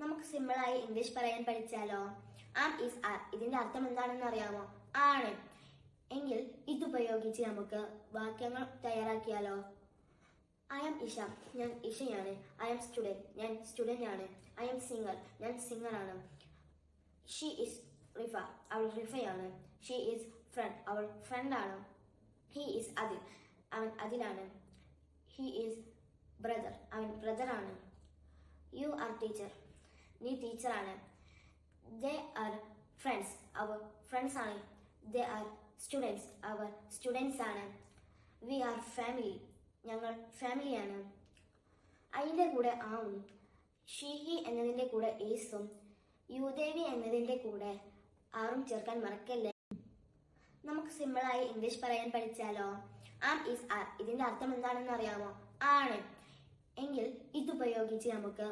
നമുക്ക് സിമ്പിളായി ഇംഗ്ലീഷ് പറയാൻ പഠിച്ചാലോ? Am is R. ഇതിന്റെ അർത്ഥം എന്താണെന്ന് അറിയാമോ? ആണ്. എങ്കിൽ ഇതുപയോഗിച്ച് നമുക്ക് വാക്യങ്ങൾ തയ്യാറാക്കിയാലോ? I am Isha. ഞാൻ ഇഷയാണ്. I am student. ഞാൻ സ്റ്റുഡന്റ് ആണ്. I am singer. ഞാൻ സിംഗറാണ്. She is Rifa. അവൾ റിഫയാണ്. She is front. അവൾ ഫ്രണ്ടാണ്. ഹി ഈസ് അതിൽ. അവൻ അതിലാണ്. He is brother. അവൻ ബ്രദറാണ്. You are teacher. നീ ടീച്ചറാണ്. They are friends. അവർ ഫ്രണ്ട്സ് ആണ്. They are students. അവർ സ്റ്റുഡൻസ് ആണ്. We are family. ഞങ്ങൾ ഫാമിലിയാണ്. അതിൻ്റെ കൂടെ ആവും. ഷീഹി എന്നതിൻ്റെ കൂടെ ഏസും യുദേവി എന്നതിൻ്റെ കൂടെ ആറും ചേർക്കാൻ മറക്കല്ലേ. നമുക്ക് സിമ്പിളായി ഇംഗ്ലീഷ് പറയാൻ പഠിച്ചാലോ? Am is R. ഇതിന്റെ അർത്ഥം എന്താണെന്ന് അറിയാമോ? ആണ്. എങ്കിൽ ഇതുപയോഗിച്ച് നമുക്ക്